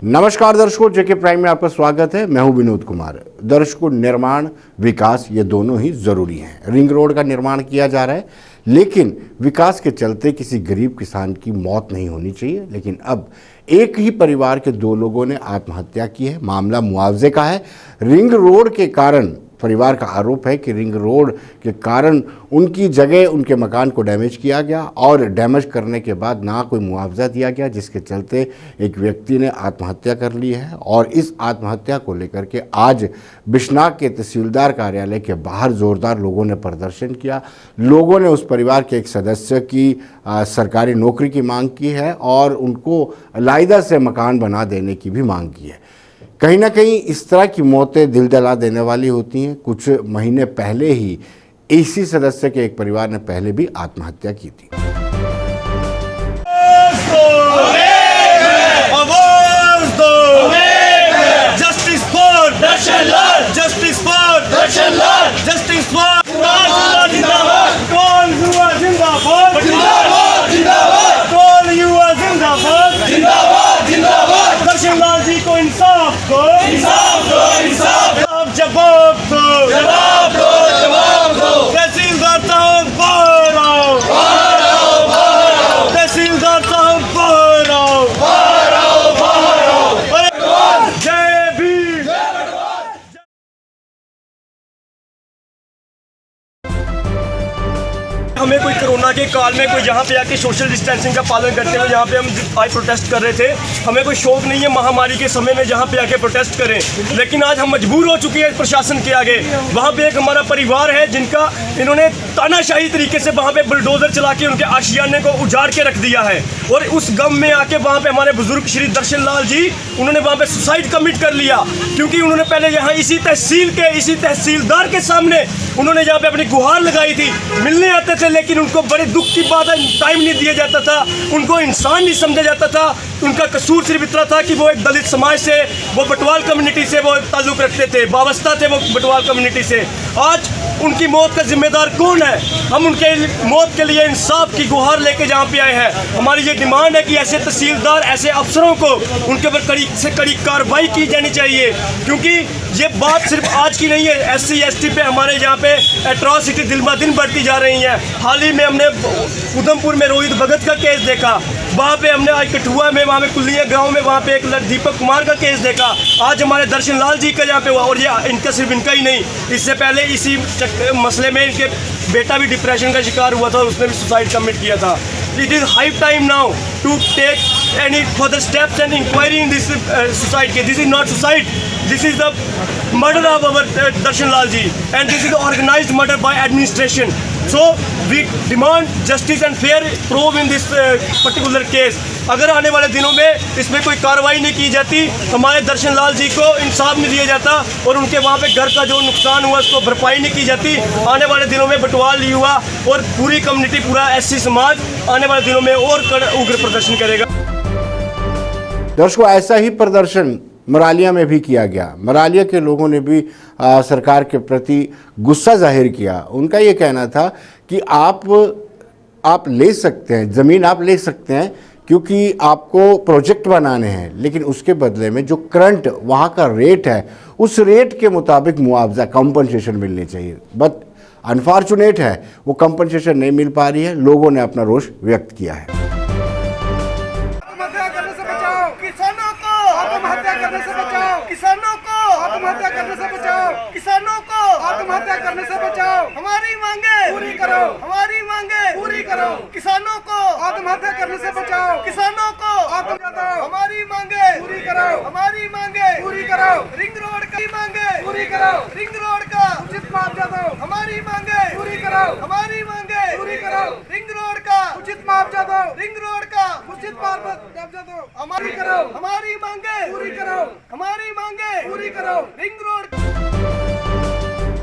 नमस्कार दर्शकों, जेके प्राइम में आपका स्वागत है। मैं हूं विनोद कुमार। दर्शकों, निर्माण विकास ये दोनों ही ज़रूरी हैं। रिंग रोड का निर्माण किया जा रहा है, लेकिन विकास के चलते किसी गरीब किसान की मौत नहीं होनी चाहिए। लेकिन अब एक ही परिवार के दो लोगों ने आत्महत्या की है। मामला मुआवजे का है। रिंग रोड के कारण परिवार का आरोप है कि रिंग रोड के कारण उनकी जगह, उनके मकान को डैमेज किया गया और डैमेज करने के बाद ना कोई मुआवजा दिया गया, जिसके चलते एक व्यक्ति ने आत्महत्या कर ली है। और इस आत्महत्या को लेकर के आज बिश्नाह के तहसीलदार कार्यालय के बाहर जोरदार लोगों ने प्रदर्शन किया। लोगों ने उस परिवार के एक सदस्य की सरकारी नौकरी की मांग की है और उनको लायदा से मकान बना देने की भी मांग की है। कहीं ना कहीं इस तरह की मौतें दिल दहला देने वाली होती हैं। कुछ महीने पहले ही इसी सदस्य के एक परिवार ने पहले भी आत्महत्या की थी। दर्शन लाल जी को इंसाफ दो, इंसाफ दो, इंसाफ दो, जवाब दो, जवाब दो, जवाब दो। तहसीलदार साहब बाहर आओ, बाहर आओ, बाहर आओ। तहसीलदार साहब बाहर आओ, बाहर आओ, बाहर आओ। जय भीम। हमें कोई कोरोना के काल में कोई जहाँ पे आके सोशल डिस्टेंसिंग का पालन करते हुए जहाँ पे हम आज प्रोटेस्ट कर रहे थे, हमें कोई शौक नहीं है महामारी के समय में जहाँ पे आके प्रोटेस्ट करें। लेकिन आज हम मजबूर हो चुके हैं प्रशासन के आगे। वहाँ पे एक हमारा परिवार है जिनका इन्होंने तानाशाही तरीके से वहाँ पे बुलडोजर चला के उनके आशियाने को उजाड़ के रख दिया है। और उस गम में आके वहाँ पे हमारे बुजुर्ग श्री दर्शन लाल जी, उन्होंने वहाँ पे सुसाइड कमिट कर लिया, क्योंकि उन्होंने पहले यहाँ इसी तहसीलदार के सामने उन्होंने यहाँ पे अपनी गुहार लगाई थी। मिलने आते थे, लेकिन उनको बड़े दुख की बात है, टाइम नहीं दिया जाता था, उनको इंसान नहीं समझा जाता था। उनका कसूर सिर्फ इतना था कि वो एक दलित समाज से, वो बटवाल कम्युनिटी से वो ताल्लुक़ रखते थे, वाबस्ता थे वो बटवाल कम्युनिटी से। आज उनकी मौत का जिम्मेदार कौन है? हम उनके मौत के लिए इंसाफ की गुहार लेके जहाँ पे आए हैं। हमारी ये डिमांड है कि ऐसे तहसीलदार, ऐसे अफसरों को उनके ऊपर कड़ी से कड़ी कार्रवाई की जानी चाहिए, क्योंकि ये बात सिर्फ आज की नहीं है। SC ST पे हमारे यहाँ पे एट्रॉसिटी दिन ब दिन बढ़ती जा रही हैं। हाल ही में हमने उधमपुर में रोहित भगत का केस देखा, वहाँ पे हमने आज कठुआ में, वहाँ पे कुल्लिया गांव में वहाँ पे एक दीपक कुमार का केस देखा। आज हमारे दर्शन लाल जी का यहाँ पे हुआ। और ये इनका सिर्फ इनका ही नहीं, इससे पहले इसी मसले में इनके बेटा भी डिप्रेशन का शिकार हुआ था, उसने भी सुसाइड कमिट किया था। It is high time now to take any further steps and inquiry in this suicide case. This is not suicide. This is the murder of our Darshan Lal ji, and this is the organized murder by administration. So we demand justice and fair probe in this particular case. अगर आने वाले दिनों में इसमें कोई कार्रवाई नहीं की जाती, हमारे दर्शन लाल जी को इंसाफ नहीं दिया जाता और उनके वहाँ पे घर का जो नुकसान हुआ उसको भरपाई नहीं की जाती, आने वाले दिनों में बटवाल युवा और पूरी कम्युनिटी, पूरा SC समाज आने वाले दिनों में और उग्र प्रदर्शन करेगा। दर्शकों, ऐसा ही प्रदर्शन मरालिया में भी किया गया। मरालिया के लोगों ने भी सरकार के प्रति गुस्सा जाहिर किया। उनका ये कहना था कि आप ले सकते हैं, ज़मीन आप ले सकते हैं क्योंकि आपको प्रोजेक्ट बनाने हैं, लेकिन उसके बदले में जो करंट वहाँ का रेट है, उस रेट के मुताबिक मुआवजा, कंपनसेशन मिलनी चाहिए। बट अनफॉर्चुनेट है, वो कंपनसेशन नहीं मिल पा रही है। लोगों ने अपना रोष व्यक्त किया है। आत्महत्या करने से बचाओ किसानों को, आत्महत्या करने से बचाओ किसानों को, आत्महत्या करने से बचाओ किसानों को, आत्महत्या करने से बचाओ। हमारी मांगे पूरी करो, हमारी मांगे पूरी करो। किसानों को आत्महत्या करने से बचाओ, किसानों को आत्महत्या, हमारी मांगे पूरी करो, हमारी मांगे पूरी करो। रिंग रोड की मांगे पूरी करो, रिंग रोड का उचित मुआवजा दो, हमारी मांगे पूरी करो, हमारी मांगे पूरी करो। रिंग रोड का उचित मुआवजा दो, रिंग रोड का उचित मुआवजा दो, हमारी करो, हमारी मांगे पूरी करो, हमारी मांगे पूरी करो। Ring road.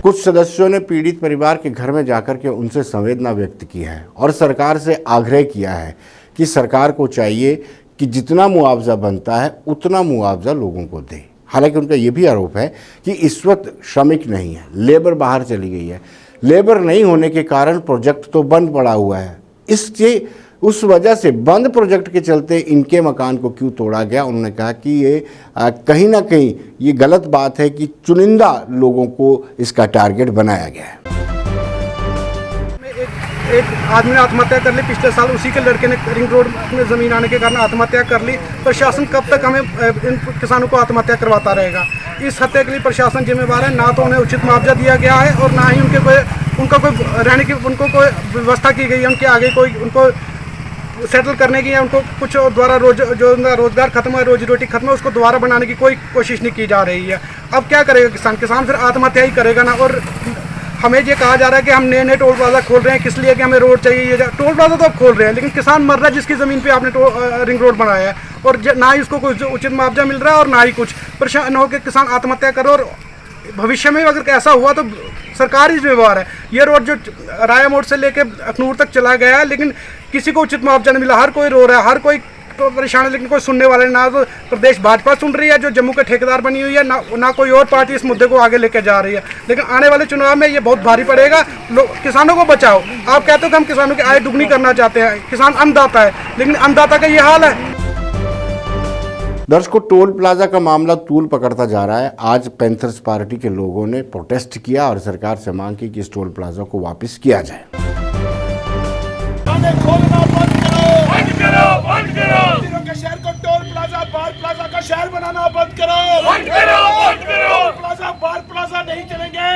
कुछ सदस्यों ने पीड़ित परिवार के घर में जाकर के उनसे संवेदना व्यक्त की है और सरकार से आग्रह किया है कि सरकार को चाहिए कि जितना मुआवजा बनता है उतना मुआवजा लोगों को दे। हालांकि उनका ये भी आरोप है कि इस वक्त श्रमिक नहीं है, लेबर बाहर चली गई है। लेबर नहीं होने के कारण प्रोजेक्ट तो बंद पड़ा हुआ है। इससे उस वजह से बंद प्रोजेक्ट के चलते इनके मकान को क्यों तोड़ा गया। उन्होंने कहा कि ये कहीं ना कहीं ये गलत बात है कि चुनिंदा लोगों को इसका टारगेट बनाया गया है। एक आदमी ने आत्महत्या कर ली पिछले साल, उसी के लड़के ने रिंग रोड में ज़मीन आने के कारण आत्महत्या कर ली। प्रशासन कब तक हमें इन किसानों को आत्महत्या करवाता रहेगा। इस हत्या के लिए प्रशासन जिम्मेवार है। ना तो उन्हें उचित मुआवजा दिया गया है और ना ही उनका कोई रहने की उनको कोई व्यवस्था की गई है। उनके आगे कोई उनको सेटल करने की या उनको कुछ द्वारा जो उनका रोजगार खत्म है, रोजी रोटी खत्म है, उसको दोबारा बनाने की कोई कोशिश नहीं की जा रही है। अब क्या करेगा किसान फिर आत्महत्या ही करेगा ना। और हमें ये कहा जा रहा है कि हम नए टोल प्लाजा खोल रहे हैं किस लिए कि हमें रोड चाहिए। ये टोल प्लाजा तो आप खोल रहे हैं, लेकिन किसान मर रहा है जिसकी ज़मीन पे आपने रिंग रोड बनाया है, और ना ही उसको कोई उचित मुआवजा मिल रहा है और ना ही कुछ। परेशान होकर किसान आत्महत्या करो, और भविष्य में अगर ऐसा हुआ तो सरकार ही जिम्मेवार है। ये रोड जो राया मोड़ से लेकर अखनूर तक चला गया है, लेकिन किसी को उचित मुआवजा नहीं मिला। हर कोई रो रहा है, हर कोई तो परेशान है, लेकिन कोई सुनने वाले ना। तो प्रदेश भाजपा सुन रही है जो जम्मू के ठेकेदार बनी हुई है, ना कोई और पार्टी इस मुद्दे को आगे लेकर जा रही है। लेकिन आने वाले चुनाव में ये बहुत भारी पड़ेगा। किसानों को बचाओ। आप कहते हो कि हम किसानों की आय दुगनी करना चाहते हैं, किसान अन्नदाता है, लेकिन अन्नदाता का ये हाल है। दर्शकों, टोल प्लाजा का मामला तूल पकड़ता जा रहा है। आज पैंथर्स पार्टी के लोगों ने प्रोटेस्ट किया और सरकार से मांग की कि इस टोल प्लाजा को वापस किया जाए। शहर को टोल प्लाजा बार प्लाजा का शहर बनाना बंद करो। टोल प्लाजा बार प्लाजा नहीं चलेंगे।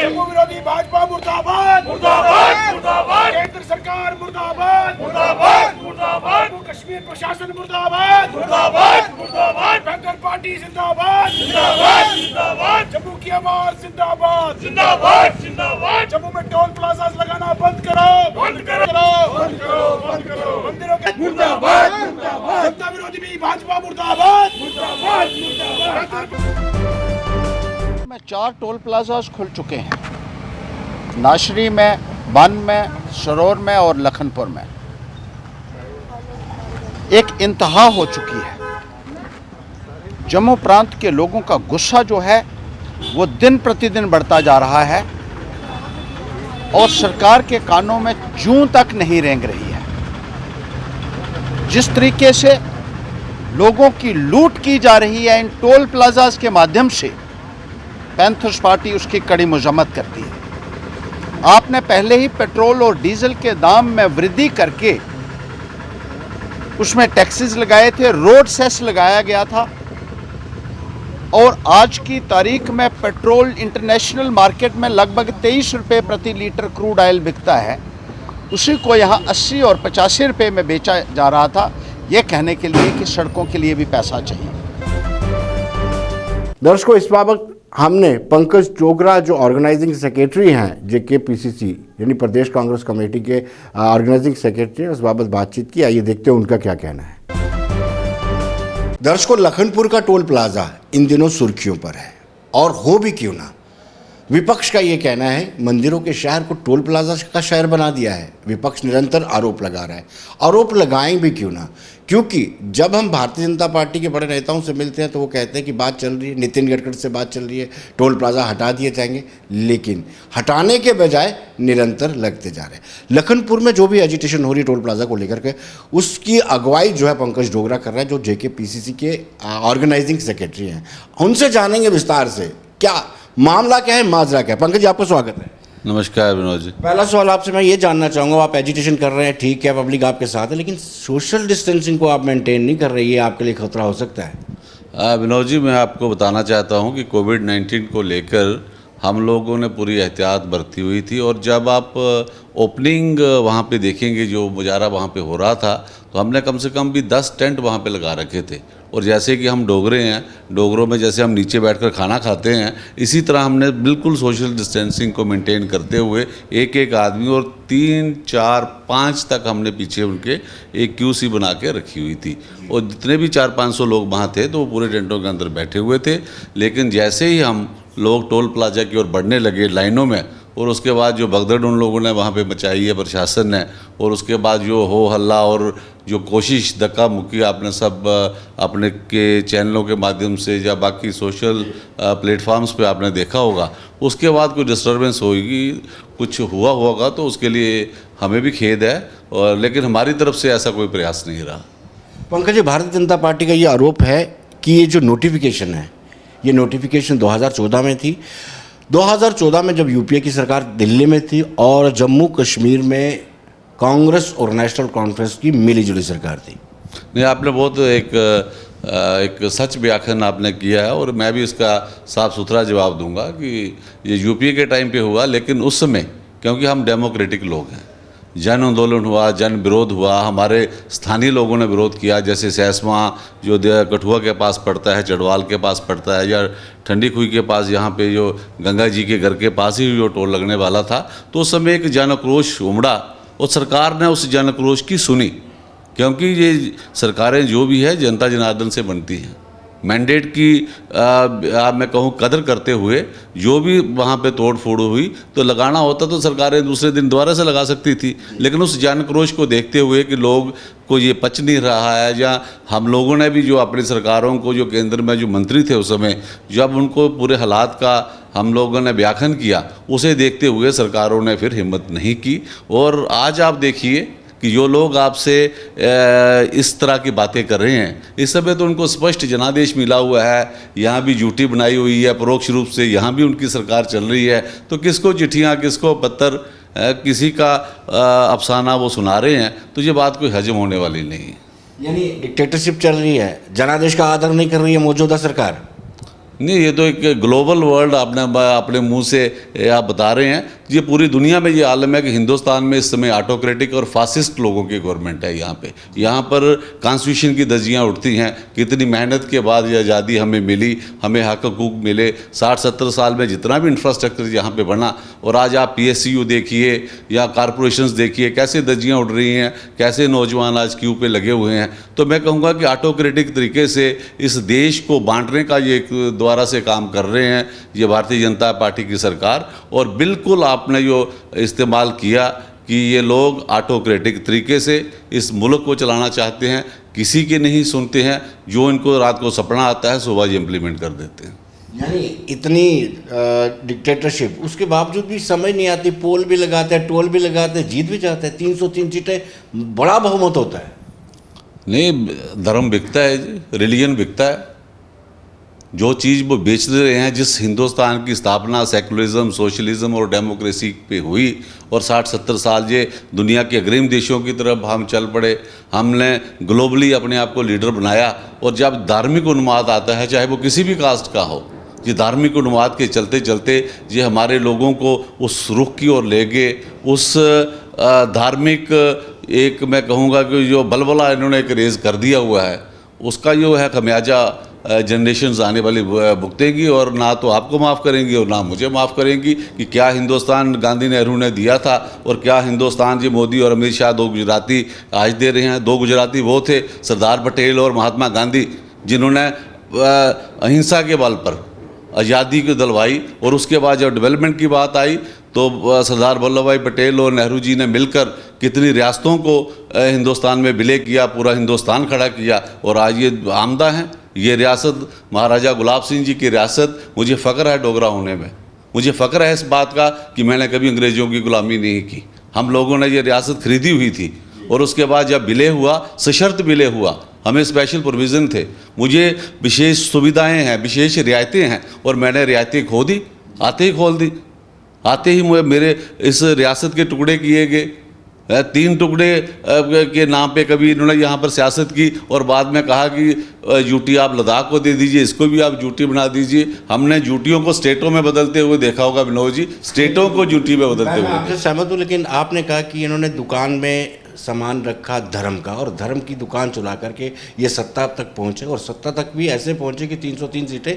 जम्मू विरोधी भाजपा मुर्दाबाद। केंद्र सरकार मुर्दाबाद। जम्मू कश्मीर प्रशासन मुर्दाबाद। बैंकर पार्टी जिंदाबाद। जम्मू की आवाज जिंदाबाद। जम्मू में टोल प्लाजा लगाना बंद करो। मंदिरों के जनता विरोधी भी भाजपा मुर्दाबाद। में 4 टोल प्लाजाज खुल चुके हैं, नाशरी में, बन में, सरोर में और लखनपुर में। एक इंतहा हो चुकी है। जम्मू प्रांत के लोगों का गुस्सा जो है वो दिन प्रतिदिन बढ़ता जा रहा है और सरकार के कानों में जूं तक नहीं रेंग रही है। जिस तरीके से लोगों की लूट की जा रही है इन टोल प्लाजाज के माध्यम से, पैंथर्स पार्टी उसकी कड़ी मजम्मत करती है। आपने पहले ही पेट्रोल और डीजल के दाम में वृद्धि करके उसमें टैक्सेस लगाए थे, रोड सेस लगाया गया था, और आज की तारीख में पेट्रोल इंटरनेशनल मार्केट में लगभग 23 रुपये प्रति लीटर क्रूड ऑयल बिकता है। उसी को यहाँ 80 और 85 रुपये में बेचा जा रहा था, ये कहने के लिए कि सड़कों के लिए भी पैसा चाहिए। दर्शकों, इस बाबत हमने पंकज डोगरा जो ऑर्गेनाइजिंग सेक्रेटरी हैं JKPCC यानी प्रदेश कांग्रेस कमेटी के ऑर्गेनाइजिंग सेक्रेटरी, उस बाबत बातचीत की। आइए देखते हैं उनका क्या कहना है। दर्शकों, लखनपुर का टोल प्लाजा इन दिनों सुर्खियों पर है, और हो भी क्यों ना। विपक्ष का ये कहना है मंदिरों के शहर को टोल प्लाजा का शहर बना दिया है। विपक्ष निरंतर आरोप लगा रहा है। आरोप लगाएं भी क्यों ना, क्योंकि जब हम भारतीय जनता पार्टी के बड़े नेताओं से मिलते हैं तो वो कहते हैं कि बात चल रही है, नितिन गडकरी से बात चल रही है, टोल प्लाजा हटा दिए जाएंगे, लेकिन हटाने के बजाय निरंतर लगते जा रहे हैं। लखनपुर में जो भी एजिटेशन हो रही है टोल प्लाजा को लेकर के, उसकी अगुवाई जो है पंकज डोगरा कर रहा है, जो JKPCC के ऑर्गेनाइजिंग सेक्रेटरी हैं। उनसे जानेंगे विस्तार से क्या मामला क्या है, माजरा क्या है। पंकज जी, आपका स्वागत है। नमस्कार विनोद जी। पहला सवाल आपसे मैं ये जानना चाहूँगा, आप एजिटेशन कर रहे हैं, ठीक है, पब्लिक आपके साथ है, लेकिन सोशल डिस्टेंसिंग को आप मेंटेन नहीं कर रही है, आपके लिए खतरा हो सकता है। विनोद जी, मैं आपको बताना चाहता हूँ कि कोविड-19 को लेकर हम लोगों ने पूरी एहतियात बरती हुई थी, और जब आप ओपनिंग वहाँ पे देखेंगे जो मुजाहरा वहाँ पे हो रहा था, तो हमने कम से कम भी 10 टेंट वहाँ पे लगा रखे थे। और जैसे कि हम डोगरे हैं, डोगरों में जैसे हम नीचे बैठकर खाना खाते हैं, इसी तरह हमने बिल्कुल सोशल डिस्टेंसिंग को मेंटेन करते हुए एक एक आदमी और 3, 4, 5 तक हमने पीछे उनके एक QC बना के रखी हुई थी। और जितने भी 400-500 लोग वहाँ थे तो वो पूरे टेंटों के अंदर बैठे हुए थे। लेकिन जैसे ही हम लोग टोल प्लाजा की ओर बढ़ने लगे लाइनों में, और उसके बाद जो भगदड़ उन लोगों ने वहाँ पे मचाई है प्रशासन ने, और उसके बाद जो हो हल्ला और जो कोशिश धक्का मुक्की आपने सब अपने के चैनलों के माध्यम से या बाकी सोशल प्लेटफॉर्म्स पे आपने देखा होगा, उसके बाद कोई डिस्टर्बेंस होगी, कुछ हुआ होगा तो उसके लिए हमें भी खेद है, और लेकिन हमारी तरफ से ऐसा कोई प्रयास नहीं रहा। पंकज जी, भारतीय जनता पार्टी का ये आरोप है कि ये जो नोटिफिकेशन है, ये नोटिफिकेशन 2014 में थी। 2014 में जब यूपीए की सरकार दिल्ली में थी और जम्मू कश्मीर में कांग्रेस और नेशनल कॉन्फ्रेंस की मिलीजुली सरकार थी। नहीं, आपने बहुत एक सच व्याख्यान आपने किया है, और मैं भी इसका साफ सुथरा जवाब दूंगा कि ये यूपीए के टाइम पे हुआ, लेकिन उस समय क्योंकि हम डेमोक्रेटिक लोग हैं, जन आंदोलन हुआ, जन विरोध हुआ, हमारे स्थानीय लोगों ने विरोध किया, जैसे सैसमा जो कठुआ के पास पड़ता है, चढ़वाल के पास पड़ता है, या ठंडी खुई के पास यहाँ पे जो गंगा जी के घर के पास ही जो टोल लगने वाला था, तो उस समय एक जन आक्रोश उमड़ा और सरकार ने उस जन आक्रोश की सुनी, क्योंकि ये सरकारें जो भी है जनता जनार्दन से बनती हैं। मैंडेट की मैं कहूँ कदर करते हुए जो भी वहाँ पे तोड़ फोड़ हुई तो लगाना होता तो सरकारें दूसरे दिन दोबारा से लगा सकती थी, लेकिन उस जन आक्रोश को देखते हुए कि लोग को ये पच नहीं रहा है, या हम लोगों ने भी जो अपनी सरकारों को, जो केंद्र में जो मंत्री थे उस समय, जब उनको पूरे हालात का हम लोगों ने व्याख्यान किया, उसे देखते हुए सरकारों ने फिर हिम्मत नहीं की। और आज आप देखिए कि जो लोग आपसे इस तरह की बातें कर रहे हैं, इस समय तो उनको स्पष्ट जनादेश मिला हुआ है, यहाँ भी ड्यूटी बनाई हुई है, परोक्ष रूप से यहाँ भी उनकी सरकार चल रही है, तो किसको चिट्ठियाँ, किसको पत्र, किसी का अफसाना वो सुना रहे हैं, तो ये बात कोई हजम होने वाली नहीं है। यानी डिक्टेटरशिप चल रही है, जनादेश का आदर नहीं कर रही है मौजूदा सरकार। नहीं, ये तो एक ग्लोबल वर्ल्ड आपने अपने मुंह से आप बता रहे हैं। ये पूरी दुनिया में ये आलम है कि हिंदुस्तान में इस समय ऑटोक्रेटिक और फासिस्ट लोगों की गवर्नमेंट है। यहाँ पर कॉन्स्टिट्यूशन की धज्जियाँ उड़ती हैं। कितनी मेहनत के बाद ये आज़ादी हमें मिली, हमें हक हकूक मिले, 60-70 साल में जितना भी इंफ्रास्ट्रक्चर यहाँ पे बना, और आज आप PSCU देखिए या कॉरपोरेशंस देखिए कैसे धज्जियाँ उड़ रही हैं, कैसे नौजवान आज क्यू पे लगे हुए हैं। तो मैं कहूँगा कि ऑटोक्रेटिक तरीके से इस देश को बांटने का ये एक दोबारा से काम कर रहे हैं ये भारतीय जनता पार्टी की सरकार। और बिल्कुल आपने जो इस्तेमाल किया कि ये लोग ऑटोक्रेटिक तरीके से इस मुल्क को चलाना चाहते हैं, किसी के नहीं सुनते हैं, जो इनको रात को सपना आता है सुबह ये इम्प्लीमेंट कर देते हैं। यानी इतनी डिक्टेटरशिप, उसके बावजूद भी समझ नहीं आती, पोल भी लगाते हैं, टोल भी लगाते हैं, जीत भी जाते हैं, 303 सीटें, बड़ा बहुमत होता है। नहीं, धर्म बिकता है, रिलीजन बिकता है। जो चीज़ वो बेच रहे हैं, जिस हिंदुस्तान की स्थापना सेकुलरिज्म, सोशलिज्म और डेमोक्रेसी पे हुई, और 60-70 साल ये दुनिया के अग्रिम देशों की तरफ हम चल पड़े, हमने ग्लोबली अपने आप को लीडर बनाया। और जब धार्मिक उन्माद आता है, चाहे वो किसी भी कास्ट का हो, ये धार्मिक उन्माद के चलते चलते ये हमारे लोगों को उस रुख की ओर ले गए, उस धार्मिक एक मैं कहूँगा कि जो बलबला इन्होंने एक रेज कर दिया हुआ है, उसका जो है खमियाजा जनरेशन्स आने वाली भुगतेंगी। और ना तो आपको माफ़ करेंगी और ना मुझे माफ़ करेंगी कि क्या हिंदुस्तान गांधी नेहरू ने दिया था और क्या हिंदुस्तान जी मोदी और अमित शाह 2 गुजराती आज दे रहे हैं। 2 गुजराती वो थे सरदार पटेल और महात्मा गांधी, जिन्होंने अहिंसा के बल पर आज़ादी को दिलवाई। और उसके बाद जब डेवलपमेंट की बात आई तो सरदार वल्लभ भाई पटेल और नेहरू जी ने मिलकर कितनी रियासतों को हिंदुस्तान में विलय किया, पूरा हिंदुस्तान खड़ा किया। और आज ये आमदा है, ये रियासत महाराजा गुलाब सिंह जी की रियासत। मुझे फ़ख्र है डोगरा होने में, मुझे फ़ख्र है इस बात का कि मैंने कभी अंग्रेज़ों की गुलामी नहीं की। हम लोगों ने ये रियासत खरीदी हुई थी, और उसके बाद जब विलय हुआ, सशर्त विलय हुआ, हमें स्पेशल प्रोविज़न थे, मुझे विशेष सुविधाएँ हैं, विशेष रियायतें हैं, और मैंने रियायतें खो दी, आते ही खोल दी। आते ही मेरे इस रियासत के टुकड़े किए गए, 3 टुकड़े के नाम पे कभी इन्होंने यहाँ पर सियासत की, और बाद में कहा कि यूटी आप लद्दाख को दे दीजिए, इसको भी आप यूटी बना दीजिए। हमने यूटियों को स्टेटों में बदलते हुए देखा होगा विनोद जी, स्टेटों को यूटी में बदलते हुए। आपसे सहमत हूँ, लेकिन आपने कहा कि इन्होंने दुकान में सामान रखा धर्म का, और धर्म की दुकान चला करके ये सत्ता तक पहुँचे, और सत्ता तक भी ऐसे पहुँचे कि 303 सीटें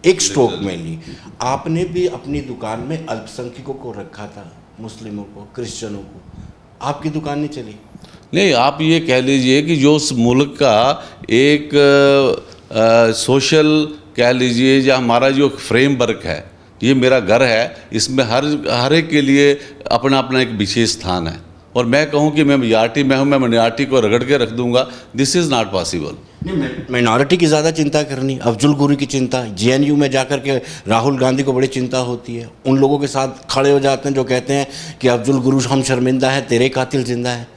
एक स्ट्रोक में ली। आपने भी अपनी दुकान में अल्पसंख्यकों को रखा था, मुस्लिमों को, क्रिश्चियनों को, आपकी दुकान नहीं चली। नहीं, आप ये कह लीजिए कि जो उस मुल्क का एक सोशल कह लीजिए या हमारा जो फ्रेमवर्क है, ये मेरा घर है, इसमें हर एक के लिए अपना अपना एक विशेष स्थान है। और मैं कहूँ कि मैं मेजॉरिटी में हूँ, मैं माइनॉरिटी को रगड़ के रख दूंगा, this is not possible. Minority की ज़्यादा चिंता करनी, अफजल गुरु की चिंता, जेएनयू में जाकर के राहुल गांधी को बड़ी चिंता होती है, उन लोगों के साथ खड़े हो जाते हैं जो कहते हैं कि अफजल गुरु हम शर्मिंदा है, तेरे कातिल जिंदा है।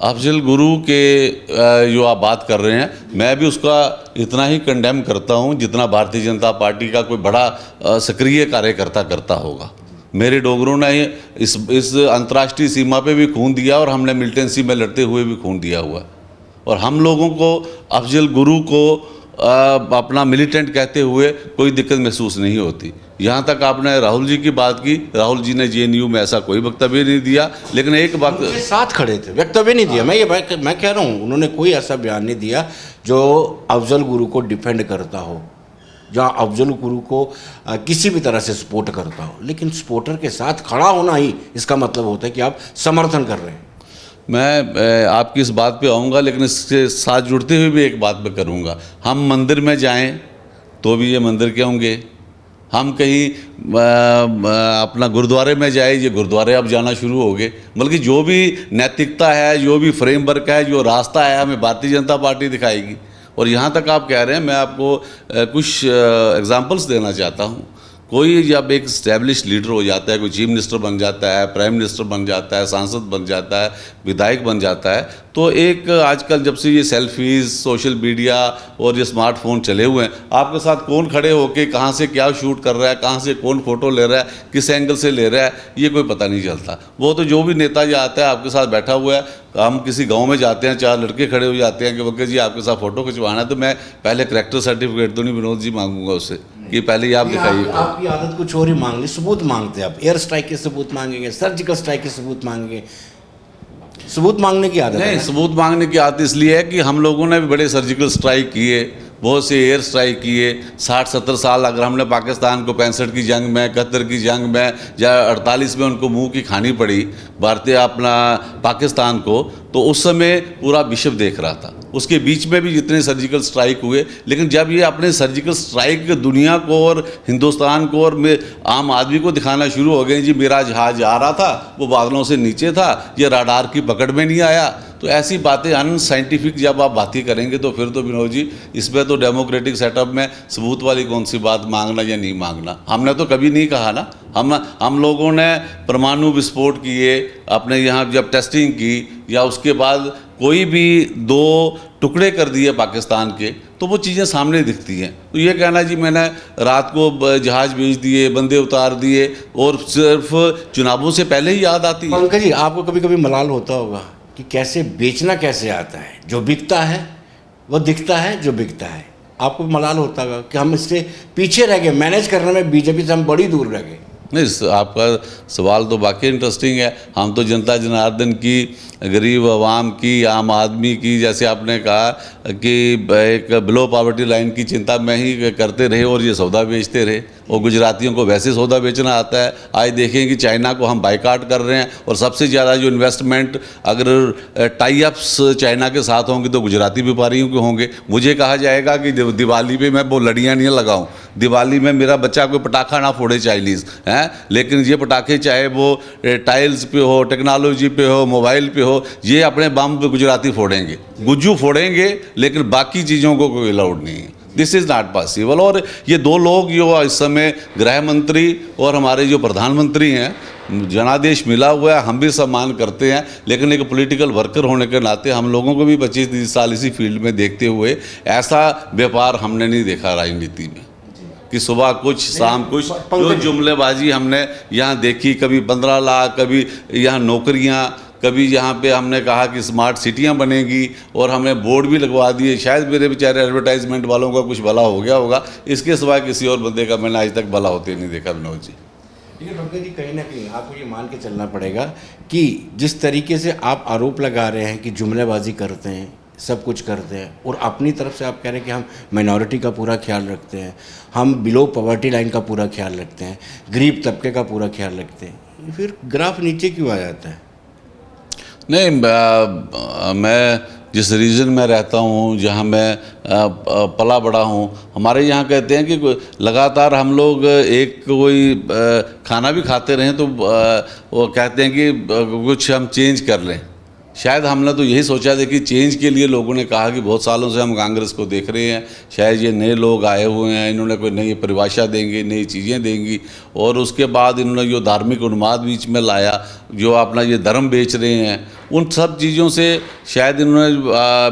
अफजल गुरु के जो आप बात कर रहे हैं, मैं भी उसका इतना ही कंडेम करता हूं जितना भारतीय जनता पार्टी का कोई बड़ा सक्रिय कार्यकर्ता करता होगा। मेरे डोगरों ने इस अंतर्राष्ट्रीय सीमा पे भी खून दिया और हमने मिलिटेंसी में लड़ते हुए भी खून दिया हुआ है। और हम लोगों को अफजल गुरु को अपना मिलिटेंट कहते हुए कोई दिक्कत महसूस नहीं होती। यहाँ तक आपने राहुल जी की बात की, राहुल जी ने जेएनयू में ऐसा कोई वक्तव्य नहीं दिया, लेकिन एक वक्त साथ खड़े थे, वक्तव्य नहीं दिया। मैं कह रहा हूँ उन्होंने कोई ऐसा बयान नहीं दिया जो अफजल गुरु को डिफेंड करता हो, जहाँ अफजल गुरु को किसी भी तरह से सपोर्ट करता हो। लेकिन सपोर्टर के साथ खड़ा होना ही इसका मतलब होता है कि आप समर्थन कर रहे हैं। मैं आपकी इस बात पे आऊँगा, लेकिन इसके साथ जुड़ते हुए भी एक बात पे करूँगा। हम मंदिर में जाएं तो भी ये मंदिर के होंगे, हम कहीं अपना गुरुद्वारे में जाए, ये गुरुद्वारे अब जाना शुरू हो गए। बल्कि जो भी नैतिकता है, जो भी फ्रेमवर्क है, जो रास्ता है, हमें भारतीय जनता पार्टी दिखाएगी। और यहाँ तक आप कह रहे हैं, मैं आपको कुछ एग्जांपल्स देना चाहता हूँ। कोई जब एक स्टैब्लिश लीडर हो जाता है, कोई चीफ मिनिस्टर बन जाता है, प्राइम मिनिस्टर बन जाता है, सांसद बन जाता है, विधायक बन जाता है, तो एक आजकल जब से ये सेल्फीज़, सोशल मीडिया और ये स्मार्टफोन चले हुए हैं, आपके साथ कौन खड़े होके कहाँ से क्या शूट कर रहा है, कहाँ से कौन फ़ोटो ले रहा है, किस एंगल से ले रहा है, ये कोई पता नहीं चलता। वो तो जो भी नेता जी आता है आपके साथ बैठा हुआ है, हम किसी गांव में जाते हैं, 4 लड़के खड़े हो जाते हैं कि वकील जी आपके साथ फ़ोटो खिंचवाना है, तो मैं पहले करैक्टर सर्टिफिकेट तो नहीं विनोद जी मांगूंगा उससे कि पहले ही आप दिखाइए। आपकी आदत कुछ और ही मांग ली, सबूत मांगते हैं आप। एयर स्ट्राइक के सबूत मांगेंगे, सर्जिकल स्ट्राइक के सबूत मांगेंगे, सबूत मांगने की आदत नहीं, सबूत मांगने की आदत इसलिए है कि हम लोगों ने भी बड़े सर्जिकल स्ट्राइक किए, बहुत से एयर स्ट्राइक किए। 60-70 साल अगर हमने पाकिस्तान को 65 की जंग में, 71 की जंग में या 48 में उनको मुंह की खानी पड़ी भारतीय अपना पाकिस्तान को, तो उस समय पूरा विश्व देख रहा था। उसके बीच में भी जितने सर्जिकल स्ट्राइक हुए, लेकिन जब ये अपने सर्जिकल स्ट्राइक दुनिया को और हिंदुस्तान को और आम आदमी को दिखाना शुरू हो गए, जी मेरा जहाज आ रहा था, वो बादलों से नीचे था, ये राडार की पकड़ में नहीं आया, तो ऐसी बातें अनसाइंटिफिक जब आप बातें करेंगे तो फिर तो विनोद जी इसमें तो डेमोक्रेटिक सेटअप में सबूत वाली कौन सी बात मांगना या नहीं मांगना। हमने तो कभी नहीं कहा ना, हम लोगों ने परमाणु विस्फोट किए अपने यहाँ, जब टेस्टिंग की या उसके बाद कोई भी 2 टुकड़े कर दिए पाकिस्तान के, तो वो चीज़ें सामने दिखती हैं। तो ये कहना जी मैंने रात को जहाज़ भेज दिए, बंदे उतार दिए और सिर्फ चुनावों से पहले ही याद आती है। पंकज जी, आपको कभी कभी मलाल होता होगा कि कैसे बेचना कैसे आता है, जो बिकता है वो दिखता है, जो बिकता है। आपको मलाल होता होगा कि हम इससे पीछे रह गए, मैनेज करने में बीजेपी से हम बड़ी दूर रह गए। नहीं, आपका सवाल तो वाकई इंटरेस्टिंग है। हम तो जनता जनार्दन की, गरीब आवाम की, आम आदमी की, जैसे आपने कहा कि एक बिलो पॉवर्टी लाइन की चिंता में ही करते रहे और ये सौदा बेचते रहे। और गुजरातियों को वैसे सौदा बेचना आता है। आज देखें कि चाइना को हम बाइकाट कर रहे हैं और सबसे ज़्यादा जो इन्वेस्टमेंट अगर टाई अप्स चाइना के साथ होंगे तो गुजराती व्यापारियों के होंगे। मुझे कहा जाएगा कि दिवाली पे मैं वो लड़ियाँ नहीं लगाऊं, दिवाली में मेरा बच्चा कोई पटाखा ना फोड़े चाइनीज़ हैं, लेकिन ये पटाखे चाहे वो टाइल्स पे हो, टेक्नोलॉजी पे हो, मोबाइल पे हो, ये अपने बम पे गुजराती फोड़ेंगे, गुज्जू फोड़ेंगे, लेकिन बाकी चीज़ों को कोई अलाउड नहीं है। This is not possible. और ये 2 लोग जो इस समय गृह मंत्री और हमारे जो प्रधानमंत्री हैं, जनादेश मिला हुआ है, हम भी सम्मान करते हैं, लेकिन एक पॉलिटिकल वर्कर होने के नाते हम लोगों को भी 25-30 साल इसी फील्ड में देखते हुए ऐसा व्यापार हमने नहीं देखा राजनीति में कि सुबह कुछ शाम कुछ। जो जुमलेबाजी हमने यहाँ देखी, कभी 15 लाख, कभी यहाँ नौकरियाँ, कभी यहाँ पे हमने कहा कि स्मार्ट सिटियाँ बनेगी और हमने बोर्ड भी लगवा दिए। शायद मेरे बेचारे एडवर्टाइजमेंट वालों का कुछ भला हो गया होगा, इसके सिवाय किसी और बंदे का मैंने आज तक भला होते नहीं देखा विनोद जी। लेकिन पंकज जी, कहीं ना कहीं आपको ये मान के चलना पड़ेगा कि जिस तरीके से आप आरोप लगा रहे हैं कि जुमलेबाजी करते हैं, सब कुछ करते हैं, और अपनी तरफ से आप कह रहे हैं कि हम माइनॉरिटी का पूरा ख्याल रखते हैं, हम बिलो पॉवर्टी लाइन का पूरा ख्याल रखते हैं, गरीब तबके का पूरा ख्याल रखते हैं, फिर ग्राफ नीचे क्यों आ जाता है? नहीं, मैं जिस रीजन में रहता हूँ, जहाँ मैं पला बड़ा हूँ, हमारे यहाँ कहते हैं कि लगातार हम लोग एक कोई खाना भी खाते रहें तो वो कहते हैं कि कुछ हम चेंज कर लें। शायद हमने तो यही सोचा था कि चेंज के लिए लोगों ने कहा कि बहुत सालों से हम कांग्रेस को देख रहे हैं, शायद ये नए लोग आए हुए हैं, इन्होंने कोई नई परिभाषा देंगे, नई चीज़ें देंगी। और उसके बाद इन्होंने जो धार्मिक उन्माद बीच में लाया, जो अपना ये धर्म बेच रहे हैं, उन सब चीज़ों से शायद इन्होंने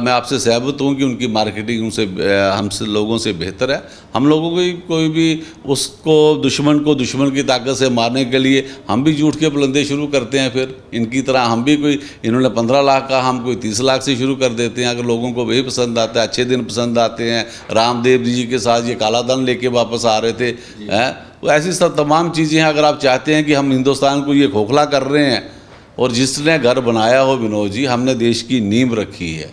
मैं आपसे सहमत हूँ कि उनकी मार्केटिंग उनसे हमसे लोगों से बेहतर है। हम लोगों को कोई भी उसको दुश्मन को दुश्मन की ताकत से मारने के लिए हम भी झूठ के बुलंदे शुरू करते हैं। फिर इनकी तरह हम भी कोई, इन्होंने 15 लाख का, हम कोई 30 लाख से शुरू कर देते हैं। अगर लोगों को वही पसंद आता है, अच्छे दिन पसंद आते हैं, रामदेव जी के साथ ये काला धन लेके वापस आ रहे थे, हैं, तो ऐसी सब तमाम चीज़ें हैं। अगर आप चाहते हैं कि हम हिंदुस्तान को ये खोखला कर रहे हैं, और जिसने घर बनाया हो विनोद जी, हमने देश की नींव रखी है,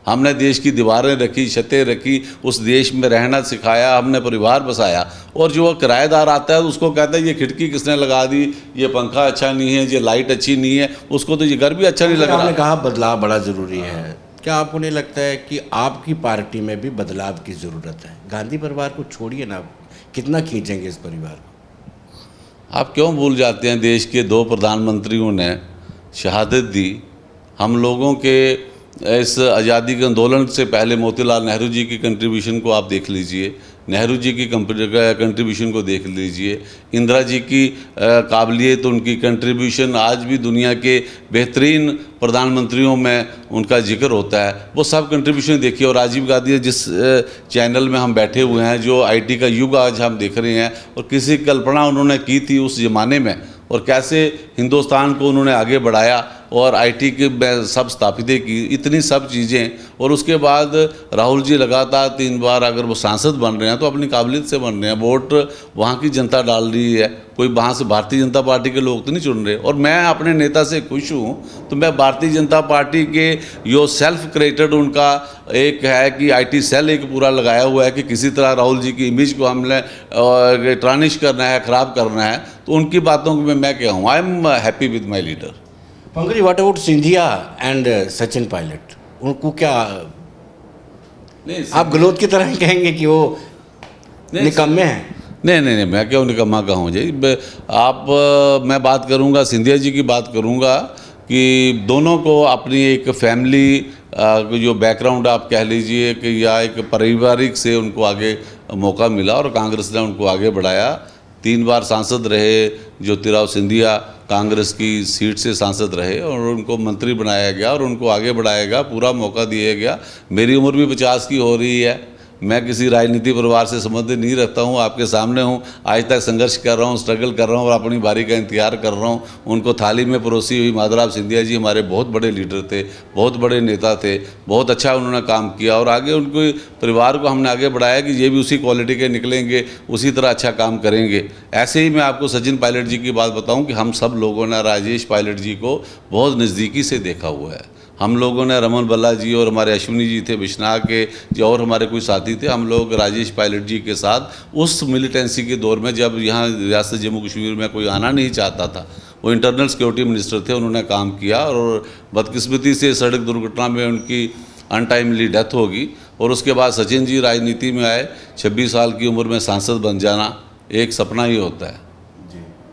हमने देश की दीवारें रखी, छतें रखी, उस देश में रहना सिखाया, हमने परिवार बसाया। और जो किराएदार आता है उसको कहता है ये खिड़की किसने लगा दी, ये पंखा अच्छा नहीं है, ये लाइट अच्छी नहीं है, उसको तो ये घर भी अच्छा नहीं लग रहा। आपने कहा बदलाव बड़ा ज़रूरी है, क्या आपको नहीं लगता है कि आपकी पार्टी में भी बदलाव की ज़रूरत है? गांधी परिवार को छोड़िए ना, कितना खींचेंगे इस परिवार को? आप क्यों भूल जाते हैं, देश के 2 प्रधानमंत्रियों ने शहादत दी। हम लोगों के इस आज़ादी के आंदोलन से पहले मोतीलाल नेहरू जी की कंट्रीब्यूशन को आप देख लीजिए, नेहरू जी की कंट्रीब्यूशन को देख लीजिए, इंदिरा जी की काबिलियत, उनकी कंट्रीब्यूशन आज भी दुनिया के बेहतरीन प्रधानमंत्रियों में उनका जिक्र होता है। वो सब कंट्रीब्यूशन देखिए। और राजीव गांधी जिस चैनल में हम बैठे हुए हैं, जो आईटी का युग आज हम देख रहे हैं, और किसी कल्पना उन्होंने की थी उस ज़माने में, और कैसे हिंदुस्तान को उन्होंने आगे बढ़ाया और आईटी के सब स्थापित की, इतनी सब चीज़ें। और उसके बाद राहुल जी लगातार 3 बार अगर वो सांसद बन रहे हैं तो अपनी काबिलियत से बन रहे हैं। वोट वहाँ की जनता डाल रही है, कोई वहाँ से भारतीय जनता पार्टी के लोग तो नहीं चुन रहे। और मैं अपने नेता से खुश हूँ, तो मैं भारतीय जनता पार्टी के जो सेल्फ क्रिएटेड उनका एक है कि आईटी सेल एक पूरा लगाया हुआ है कि किसी तरह राहुल जी की इमेज को हमने ट्रानिश करना है, ख़राब करना है, तो उनकी बातों में मैं क्या हूँ, I am happy with my leader. Pankaj, what about Scindia and Sachin Pilot? उनको क्या नहीं, आप गलोत की तरह कहेंगे कि वो निकम्मे हैं? नहीं, मैं क्यों निकम्मा कहूँ जी। मैं बात करूँगा, सिंधिया जी की बात करूँगा कि दोनों को अपनी एक फैमिली जो बैकग्राउंड आप कह लीजिए कि, या एक पारिवारिक से उनको आगे मौका मिला और कांग्रेस ने उनको आगे बढ़ाया। 3 बार सांसद रहे ज्योतिराव सिंधिया, कांग्रेस की सीट से सांसद रहे, और उनको मंत्री बनाया गया और उनको आगे बढ़ाया गया, पूरा मौका दिया गया। मेरी उम्र भी 50 की हो रही है, मैं किसी राजनीति परिवार से संबंध नहीं रखता हूँ, आपके सामने हूँ, आज तक संघर्ष कर रहा हूँ, स्ट्रगल कर रहा हूँ और अपनी बारी का इंतजार कर रहा हूँ। उनको थाली में परोसी हुई माधवराव सिंधिया जी हमारे बहुत बड़े लीडर थे, बहुत बड़े नेता थे, बहुत अच्छा उन्होंने काम किया, और आगे उनके परिवार को हमने आगे बढ़ाया कि ये भी उसी क्वालिटी के निकलेंगे, उसी तरह अच्छा काम करेंगे। ऐसे ही मैं आपको सचिन पायलट जी की बात बताऊँ कि हम सब लोगों ने राजेश पायलट जी को बहुत नज़दीकी से देखा हुआ है। हम लोगों ने, रमन बल्ला जी और हमारे अश्विनी जी थे बिश्नाह के, जो और हमारे कुछ साथी थे, हम लोग राजेश पायलट जी के साथ उस मिलिटेंसी के दौर में, जब यहाँ रियासत जम्मू कश्मीर में कोई आना नहीं चाहता था, वो इंटरनल सिक्योरिटी मिनिस्टर थे, उन्होंने काम किया। और बदकिस्मती से सड़क दुर्घटना में उनकी अनटाइमली डेथ होगी। और उसके बाद सचिन जी राजनीति में आए। 26 साल की उम्र में सांसद बन जाना एक सपना ही होता है,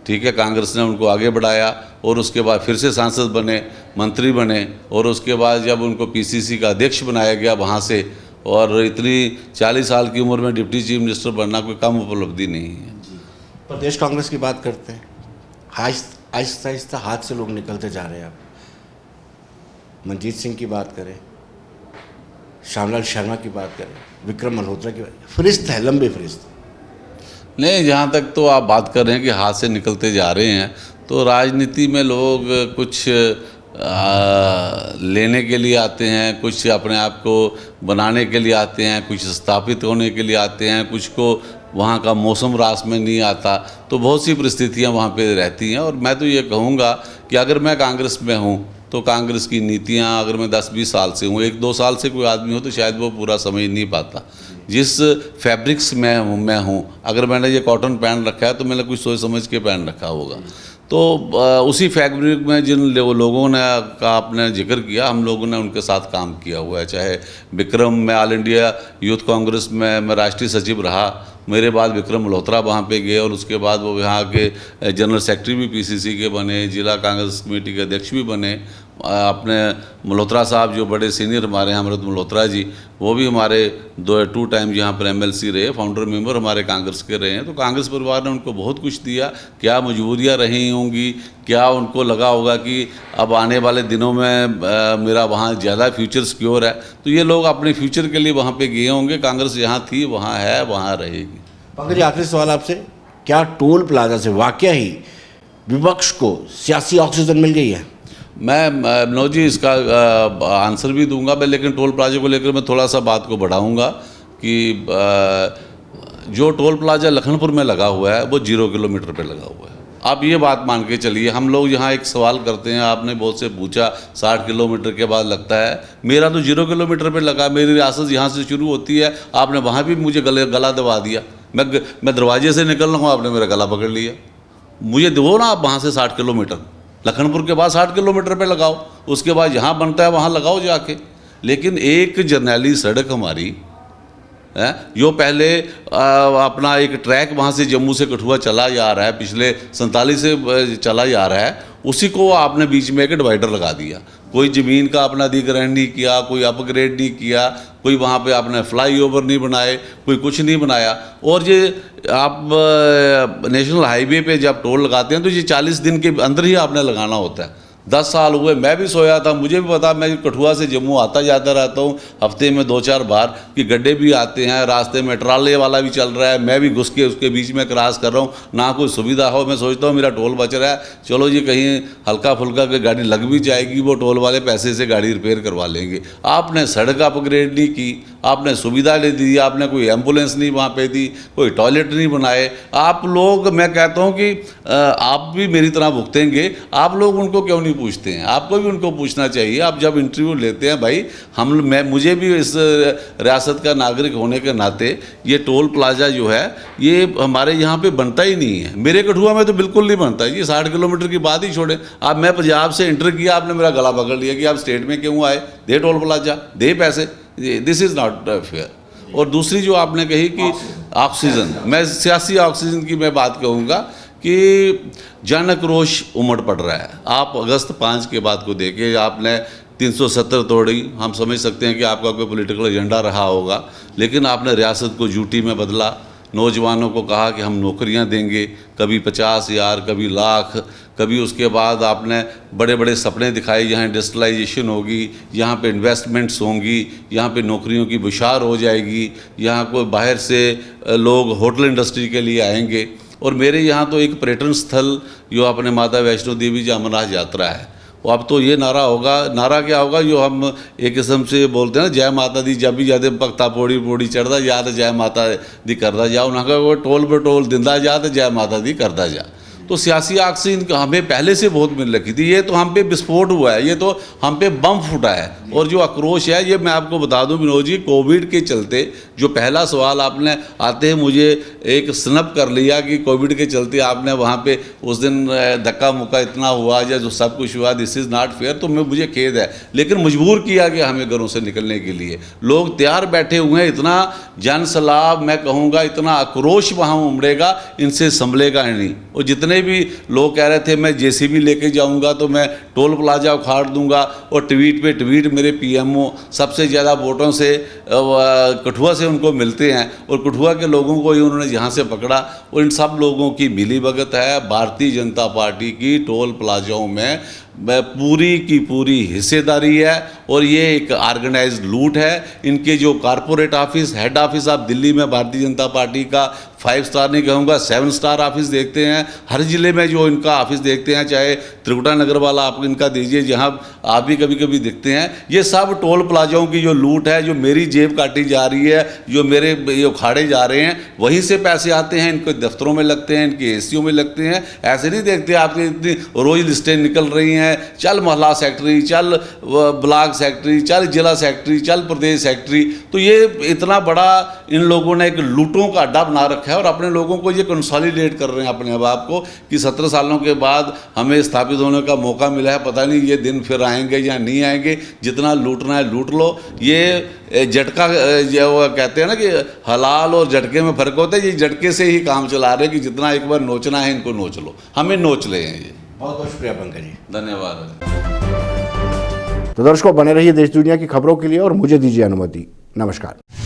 ठीक है। कांग्रेस ने उनको आगे बढ़ाया और उसके बाद फिर से सांसद बने, मंत्री बने, और उसके बाद जब उनको पीसीसी का अध्यक्ष बनाया गया वहाँ से, और इतनी 40 साल की उम्र में डिप्टी चीफ मिनिस्टर बनना कोई कम उपलब्धि नहीं है। प्रदेश कांग्रेस की बात करते हैं, आहिस्ता आहिस्ता हाथ से लोग निकलते जा रहे हैं। आप मनजीत सिंह की बात करें, श्यामलाल शर्मा की बात करें, विक्रम मल्होत्रा की बात, फरिश्त है, लंबी फरिश्त। नहीं, जहाँ तक तो आप बात कर रहे हैं कि हाथ से निकलते जा रहे हैं, तो राजनीति में लोग कुछ लेने के लिए आते हैं, कुछ अपने आप को बनाने के लिए आते हैं, कुछ स्थापित होने के लिए आते हैं, कुछ को वहाँ का मौसम रास में नहीं आता, तो बहुत सी परिस्थितियाँ वहाँ पे रहती हैं। और मैं तो ये कहूँगा कि अगर मैं कांग्रेस में हूँ तो कांग्रेस की नीतियाँ, अगर मैं 10-20 साल से हूँ, 1-2 साल से कोई आदमी हो तो शायद वो पूरा समझ नहीं पाता। जिस फैब्रिक्स में मैं हूँ, अगर मैंने ये कॉटन पहन रखा है तो मैंने कुछ सोच समझ के पहन रखा होगा। तो उसी फैब्रिक में जिन लोगों ने का आपने जिक्र किया, हम लोगों ने उनके साथ काम किया हुआ है। चाहे विक्रम, मैं ऑल इंडिया यूथ कांग्रेस में मैं राष्ट्रीय सचिव रहा, मेरे बाद विक्रम मल्होत्रा वहाँ पे गए और उसके बाद वो यहाँ के जनरल सेक्रेटरी भी पीसीसी के बने, जिला कांग्रेस कमेटी के अध्यक्ष भी बने। अपने मल्होत्रा साहब जो बड़े सीनियर हमारे हैं, अमृत मल्होत्रा जी, वो भी हमारे 2 टाइम यहाँ पर एमएलसी रहे, फाउंडर मेंबर हमारे कांग्रेस के रहे हैं। तो कांग्रेस परिवार ने उनको बहुत कुछ दिया। क्या मजबूरियाँ रही होंगी, क्या उनको लगा होगा कि अब आने वाले दिनों में मेरा वहाँ ज़्यादा फ्यूचर सिक्योर है, तो ये लोग अपने फ्यूचर के लिए वहाँ पे गए होंगे। कांग्रेस यहाँ थी, वहाँ है, वहाँ रहेगी। पंकज जी, आखिरी सवाल आपसे, क्या टोल प्लाजा से वाकया ही विपक्ष को सियासी ऑक्सीजन मिल गई है? मैं मनोज जी इसका आंसर भी दूंगा मैं, लेकिन टोल प्लाजा को लेकर मैं थोड़ा सा बात को बढ़ाऊंगा कि जो टोल प्लाजा लखनपुर में लगा हुआ है वो 0 किलोमीटर पे लगा हुआ है। आप ये बात मान के चलिए, हम लोग यहाँ एक सवाल करते हैं, आपने बहुत से पूछा 60 किलोमीटर के बाद लगता है, मेरा तो 0 किलोमीटर पे लगा। मेरी रियासत यहाँ से शुरू होती है, आपने वहाँ भी मुझे गला दबा दिया। मैं दरवाजे से निकल रहा हूँ, आपने मेरा गला पकड़ लिया। मुझे दो ना आप वहाँ से 60 किलोमीटर, लखनपुर के बाद 60 किलोमीटर पे लगाओ, उसके बाद जहाँ बनता है वहाँ लगाओ जाके। लेकिन एक जर्नैली सड़क हमारी है, जो पहले अपना एक ट्रैक वहाँ से जम्मू से कठुआ चला जा रहा है, पिछले 47 से चला जा रहा है, उसी को आपने बीच में एक डिवाइडर लगा दिया। कोई ज़मीन का अपना अधिग्रहण नहीं किया, कोई अपग्रेड नहीं किया, कोई वहाँ पे आपने फ्लाईओवर नहीं बनाए, कोई कुछ नहीं बनाया। और ये आप नेशनल हाईवे पे जब टोल लगाते हैं तो ये 40 दिन के अंदर ही आपने लगाना होता है। 10 साल हुए, मैं भी सोया था, मुझे भी पता, मैं कठुआ से जम्मू आता जाता रहता हूँ हफ्ते में 2-4 बार, कि गड्ढे भी आते हैं रास्ते में, ट्राले वाला भी चल रहा है, मैं भी घुस के उसके बीच में क्रॉस कर रहा हूँ, ना कोई सुविधा हो। मैं सोचता हूँ मेरा टोल बच रहा है, चलो जी कहीं हल्का फुल्का की गाड़ी लग भी जाएगी, वो टोल वाले पैसे से गाड़ी रिपेयर करवा लेंगे। आपने सड़क अपग्रेड नहीं की, आपने सुविधा नहीं दी, आपने कोई एम्बुलेंस नहीं वहाँ पे दी, कोई टॉयलेट नहीं बनाए। आप लोग, मैं कहता हूँ कि आप भी मेरी तरह भुगतेंगे, आप लोग उनको क्यों नहीं पूछते हैं? आपको भी उनको पूछना चाहिए। आप जब इंटरव्यू लेते हैं भाई, मुझे भी इस रियासत का नागरिक होने के नाते ये टोल प्लाजा जो है ये हमारे यहाँ पे बनता ही नहीं है। मेरे कठुआ में तो बिल्कुल नहीं बनता, ये 60 किलोमीटर की बात ही छोड़े। आप, मैं पंजाब से इंटर किया, आपने मेरा गला पकड़ लिया कि आप स्टेट में क्यों आए, दे टोल प्लाजा, दे पैसे, दिस इज़ नॉट फेयर। और दूसरी जो आपने कही कि ऑक्सीजन, मैं सियासी ऑक्सीजन की मैं बात कहूँगा कि जन आक्रोश उमड़ पड़ रहा है। आप अगस्त 5 के बाद को देखें, आपने 370 तोड़ी, हम समझ सकते हैं कि आपका कोई पॉलिटिकल एजेंडा रहा होगा, लेकिन आपने रियासत को ड्यूटी में बदला। नौजवानों को कहा कि हम नौकरियां देंगे, कभी 50,000, कभी लाख, कभी उसके बाद आपने बड़े बड़े सपने दिखाए, यहाँ इंडस्ट्रियलाइजेशन होगी, यहाँ पे इन्वेस्टमेंट्स होंगी, यहाँ पे नौकरियों की बुशार हो जाएगी, यहाँ कोई बाहर से लोग होटल इंडस्ट्री के लिए आएंगे। और मेरे यहाँ तो एक पर्यटन स्थल जो अपने माता वैष्णो देवी जी अमरनाथ यात्रा है, वो अब तो ये नारा होगा, नारा क्या होगा, जो हम एक किस्म से बोलते हैं ना, जय माता दी, जब भी जाते भगता पौड़ी पौड़ी चढ़ता जा तो जय माता दी करता जा, उन्होंने वो टोल पे टोल दिंदा जा तो जय माता दी करता जा। तो सियासी ऑक्सीजन हमें पहले से बहुत मिल रखी थी, ये तो हम पे विस्फोट हुआ है, ये तो हम पे बम फूटा है। और जो आक्रोश है, ये मैं आपको बता दूं विनोद जी, कोविड के चलते जो पहला सवाल आपने आते हैं मुझे एक स्नप कर लिया कि कोविड के चलते आपने वहाँ पे उस दिन धक्का मुक्का इतना हुआ या जो सब कुछ हुआ, दिस इज़ नॉट फेयर। तो मुझे खेद है, लेकिन मजबूर किया गया हमें घरों से निकलने के लिए। लोग तैयार बैठे हुए हैं, इतना जन सलाब, मैं कहूँगा इतना आक्रोश वहाँ उमड़ेगा, इनसे संभलेगा नहीं। और जितने भी लोग कह रहे थे मैं जेसीबी लेके जाऊंगा तो मैं टोल प्लाजा उखाड़ दूंगा, और ट्वीट पे ट्वीट मेरे पीएमओ सबसे ज़्यादा वोटों से कठुआ से उनको मिलते हैं, और कठुआ के लोगों को ही उन्होंने यहाँ से पकड़ा। और इन सब लोगों की मिलीभगत है। भारतीय जनता पार्टी की टोल प्लाजाओं में पूरी की पूरी हिस्सेदारी है, और ये एक ऑर्गेनाइज्ड लूट है। इनके जो कॉरपोरेट ऑफिस, हेड ऑफिस आप दिल्ली में भारतीय जनता पार्टी का 5 स्टार नहीं कहूँगा, 7 स्टार ऑफिस देखते हैं, हर ज़िले में जो इनका ऑफिस देखते हैं, चाहे त्रिकुटा नगर वाला आप इनका दीजिए जहाँ आप भी कभी कभी दिखते हैं, ये सब टोल प्लाजाओं की जो लूट है, जो मेरी जेब काटी जा रही है, जो मेरे ये उखाड़े जा रहे हैं, वहीं से पैसे आते हैं, इनके दफ्तरों में लगते हैं, इनके एसीओ में लगते हैं। ऐसे नहीं देखते आपकी इतनी रोज़ लिस्टें निकल रही हैं, चल मोहल्ला सेक्रेटरी, चल ब्लॉक सेक्रेटरी, चल जिला सेक्रेटरी, चल प्रदेश सेक्रेटरी। तो ये इतना बड़ा इन लोगों ने एक लूटों का अड्डा बना रखा है। है और अपने लोगों को ये कंसोलिडेट कर रहे हैं अपने आप को कि 17 सालों के बाद हमें स्थापित होने का मौका मिला है, पता नहीं ये दिन फिर आएंगे या नहीं आएंगे, जितना लूटना है लूट लो। ये झटका जो कहते हैं ना कि हलाल और झटके में फ़र्क होता है, ये झटके से ही काम चला रहे हैं कि जितना एक बार नोचना है इनको नोच लो, हमें नोच ले हैं ये। बहुत बहुत शुक्रिया पंकज जी, धन्यवाद। तो दर्शकों, बने रहिए देश दुनिया की खबरों के लिए और मुझे दीजिए अनुमति। नमस्कार।